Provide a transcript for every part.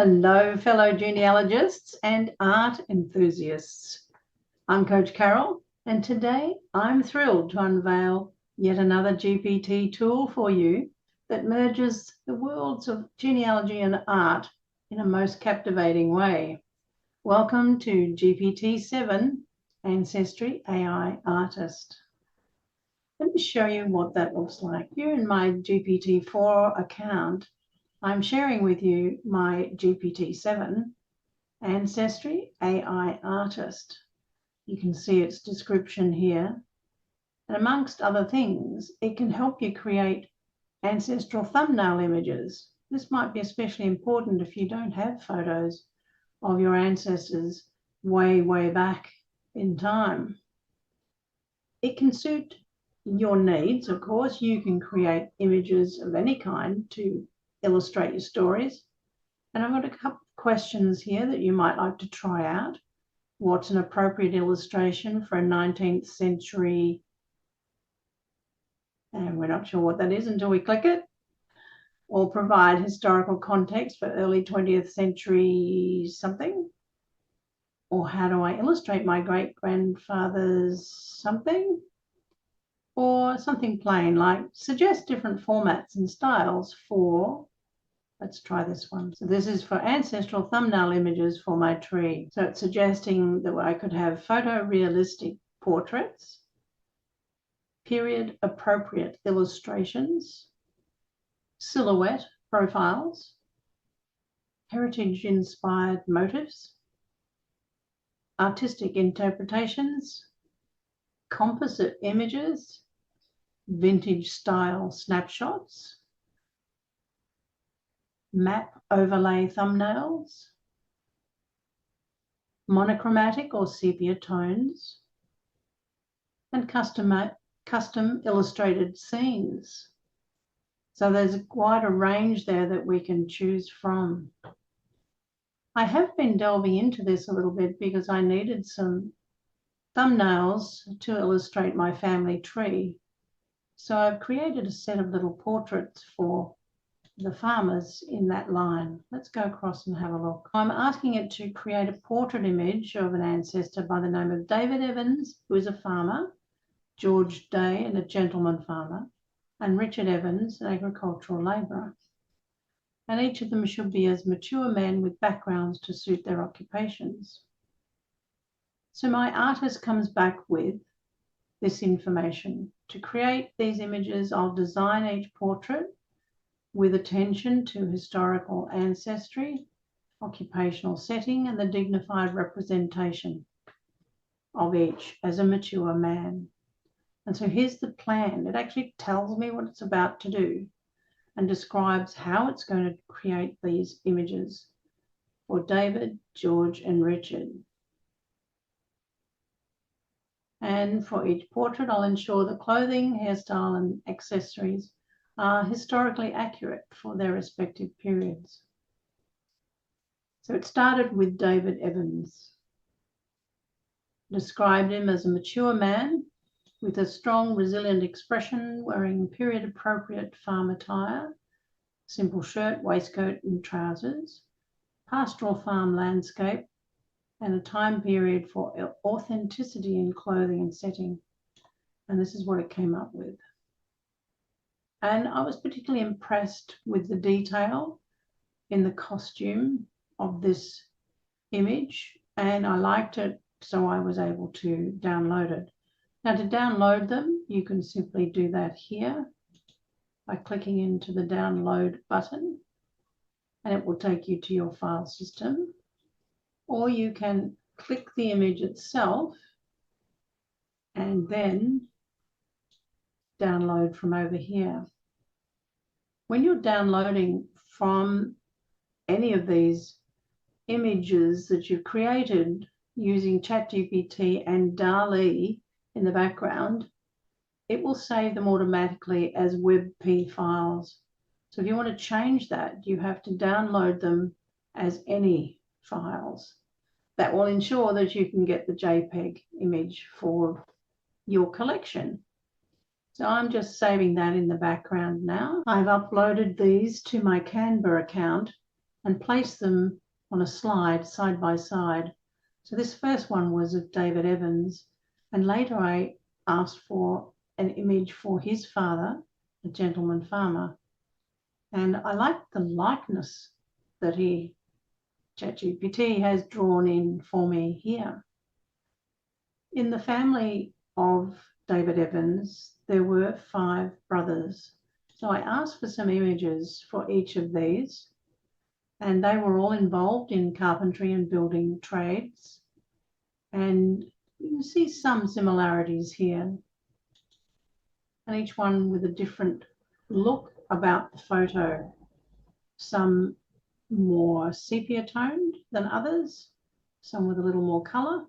Hello, fellow genealogists and art enthusiasts. I'm Coach Carol, and today I'm thrilled to unveil yet another GPT tool for you that merges the worlds of genealogy and art in a most captivating way. Welcome to GPT-7 Ancestry AI Artist. Let me show you what that looks like. Here in my GPT-4 account, I'm sharing with you my GPT-7 Ancestry AI Artist. You can see its description here. And amongst other things, it can help you create ancestral thumbnail images. This might be especially important if you don't have photos of your ancestors way, way back in time. It can suit your needs, of course. You can create images of any kind to illustrate your stories. And I've got a couple of questions here that you might like to try out. What's an appropriate illustration for a 19th century? And we're not sure what that is until we click it. Or provide historical context for early 20th century something. Or how do I illustrate my great-grandfather's something? Or something plain like suggest different formats and styles for, let's try this one. So this is for ancestral thumbnail images for my tree. So it's suggesting that I could have photorealistic portraits, period appropriate illustrations, silhouette profiles, heritage inspired motifs, artistic interpretations, composite images, vintage style snapshots, map overlay thumbnails, monochromatic or sepia tones, and custom illustrated scenes. So there's quite a range there that we can choose from. I have been delving into this a little bit because I needed some thumbnails to illustrate my family tree. So I've created a set of little portraits for the farmers in that line. Let's go across and have a look. I'm asking it to create a portrait image of an ancestor by the name of David Evans, who is a farmer, George Day, and a gentleman farmer, and Richard Evans, an agricultural labourer. And each of them should be as mature men with backgrounds to suit their occupations. So my artist comes back with this information. To create these images, I'll design each portrait with attention to historical ancestry, occupational setting, and the dignified representation of each as a mature man. And so here's the plan. It actually tells me what it's about to do and describes how it's going to create these images for David, George, and Richard. And for each portrait, I'll ensure the clothing, hairstyle, and accessories are historically accurate for their respective periods. So it started with David Evans. Described him as a mature man with a strong, resilient expression, wearing period-appropriate farm attire, simple shirt, waistcoat, and trousers, pastoral farm landscape, and a time period for authenticity in clothing and setting. And this is what it came up with. And I was particularly impressed with the detail in the costume of this image, and I liked it, so I was able to download it. Now, to download them, you can simply do that here by clicking into the download button, and it will take you to your file system. Or you can click the image itself and then download from over here. When you're downloading from any of these images that you've created using ChatGPT and DALL-E in the background, it will save them automatically as WebP files. So if you want to change that, you have to download them as any files. That will ensure that you can get the JPEG image for your collection. So I'm just saving that in the background now. I've uploaded these to my Canva account and place them on a slide side by side. So this first one was of David Evans, and later I asked for an image for his father, a gentleman farmer. And I liked the likeness that ChatGPT has drawn in for me here. In the family of David Evans, there were 5 brothers. So I asked for some images for each of these, and they were all involved in carpentry and building trades. And you can see some similarities here, and each one with a different look about the photo. Some more sepia toned than others, some with a little more colour.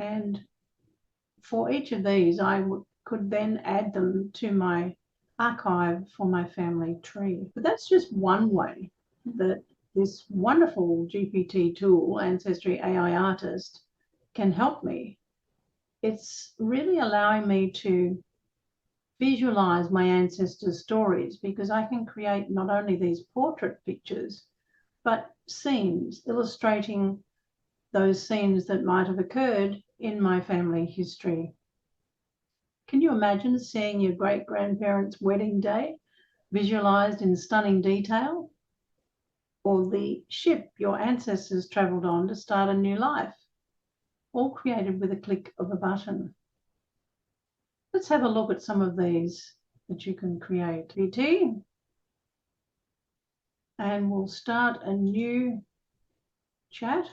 And for each of these, I could then add them to my archive for my family tree. But that's just one way that this wonderful GPT tool, Ancestry AI Artist, can help me. It's really allowing me to visualize my ancestors' stories, because I can create not only these portrait pictures, but scenes illustrating those scenes that might have occurred in my family history. Can you imagine seeing your great-grandparents' wedding day visualized in stunning detail? Or the ship your ancestors traveled on to start a new life, all created with a click of a button. Let's have a look at some of these that you can create. GPT, and we'll start a new chat,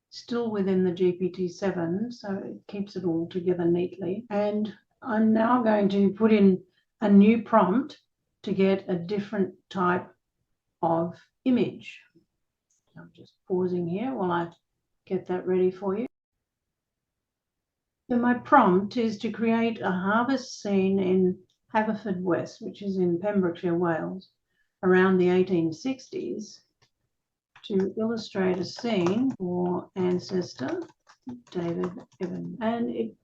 still within the GPT-7, so it keeps it all together neatly. And I'm now going to put in a new prompt to get a different type of image. I'm just pausing here while I get that ready for you. So my prompt is to create a harvest scene in Haverfordwest, which is in Pembrokeshire, Wales, around the 1860s, to illustrate a scene for ancestor David Evans. And it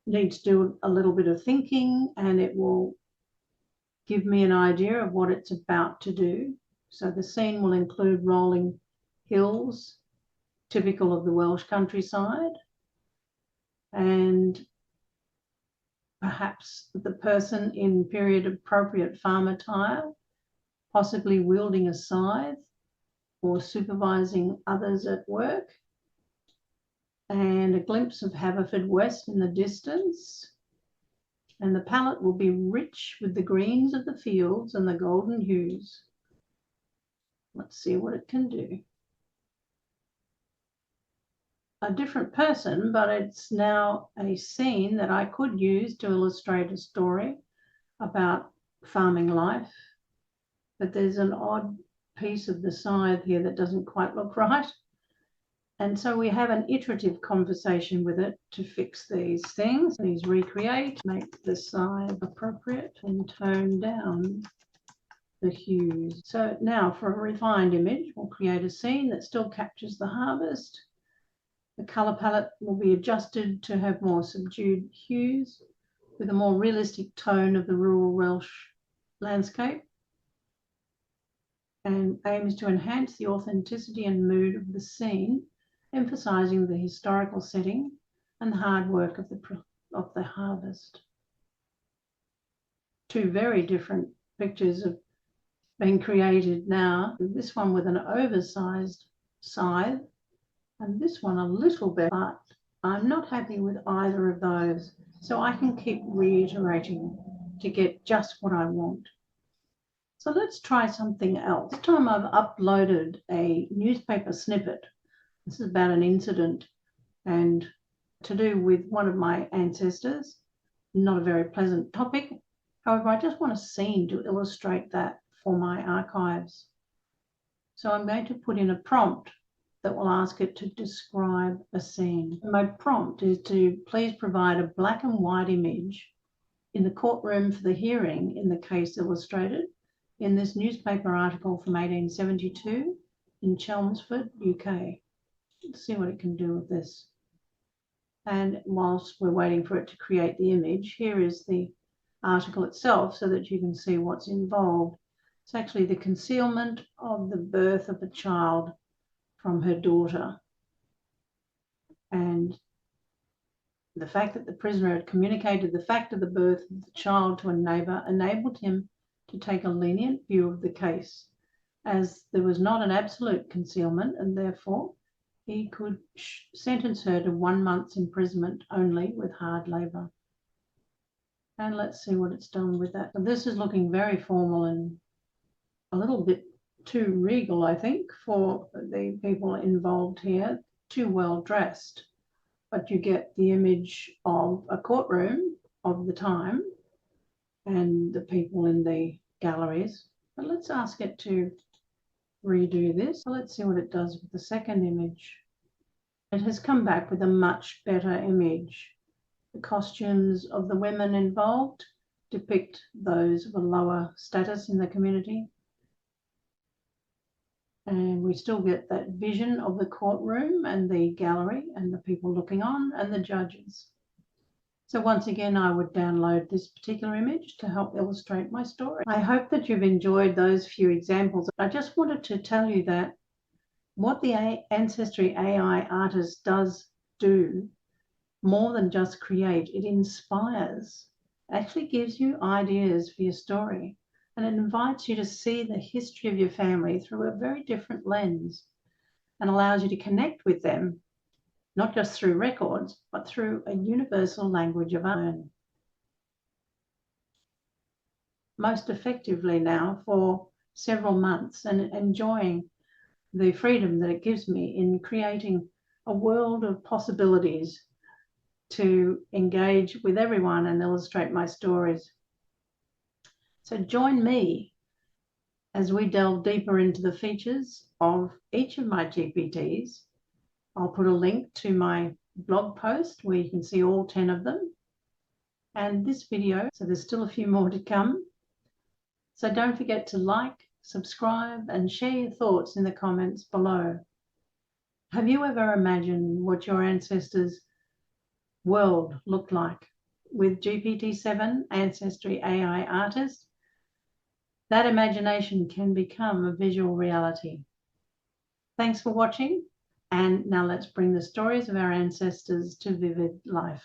needs to do a little bit of thinking, and it will give me an idea of what it's about to do. So the scene will include rolling hills, typical of the Welsh countryside, and perhaps the person in period appropriate farm attire, possibly wielding a scythe or supervising others at work, and a glimpse of Haverfordwest in the distance. And the palette will be rich with the greens of the fields and the golden hues. Let's see what it can do. A different person, but it's now a scene that I could use to illustrate a story about farming life. But there's an odd piece of the scythe here that doesn't quite look right. And so we have an iterative conversation with it to fix these things. Please recreate, make the scythe appropriate, and tone down the hues. So now for a refined image, we'll create a scene that still captures the harvest. The colour palette will be adjusted to have more subdued hues with a more realistic tone of the rural Welsh landscape, and aims to enhance the authenticity and mood of the scene, emphasising the historical setting and the hard work of the harvest. 2 very different pictures have been created now. This one with an oversized scythe, and this one a little bit, but I'm not happy with either of those. So I can keep reiterating to get just what I want. So let's try something else. This time I've uploaded a newspaper snippet. This is about an incident and to do with one of my ancestors. Not a very pleasant topic. However, I just want a scene to illustrate that for my archives. So I'm going to put in a prompt that will ask it to describe a scene. My prompt is to please provide a black and white image in the courtroom for the hearing in the case illustrated in this newspaper article from 1872 in Chelmsford, UK. Let's see what it can do with this. And whilst we're waiting for it to create the image, here is the article itself so that you can see what's involved. It's actually the concealment of the birth of a child from her daughter. And the fact that the prisoner had communicated the fact of the birth of the child to a neighbour enabled him to take a lenient view of the case, as there was not an absolute concealment, and therefore he could sentence her to 1 month's imprisonment only with hard labour. And let's see what it's done with that. This is looking very formal and a little bit too regal, I think, for the people involved here, too well dressed. But you get the image of a courtroom of the time and the people in the galleries. But let's ask it to redo this. So let's see what it does with the second image. It has come back with a much better image. The costumes of the women involved depict those of a lower status in the community. And we still get that vision of the courtroom and the gallery and the people looking on and the judges. So once again, I would download this particular image to help illustrate my story. I hope that you've enjoyed those few examples. I just wanted to tell you that what the Ancestry AI artist does do, more than just create, it inspires, actually gives you ideas for your story. And it invites you to see the history of your family through a very different lens and allows you to connect with them, not just through records, but through a universal language of our own. Most effectively now for several months, and enjoying the freedom that it gives me in creating a world of possibilities to engage with everyone and illustrate my stories. So join me as we delve deeper into the features of each of my GPTs. I'll put a link to my blog post where you can see all 10 of them and this video. So there's still a few more to come. So don't forget to like, subscribe, and share your thoughts in the comments below. Have you ever imagined what your ancestors' world looked like with GPT-7 Ancestry AI artist? That imagination can become a visual reality. Thanks for watching, and now let's bring the stories of our ancestors to vivid life.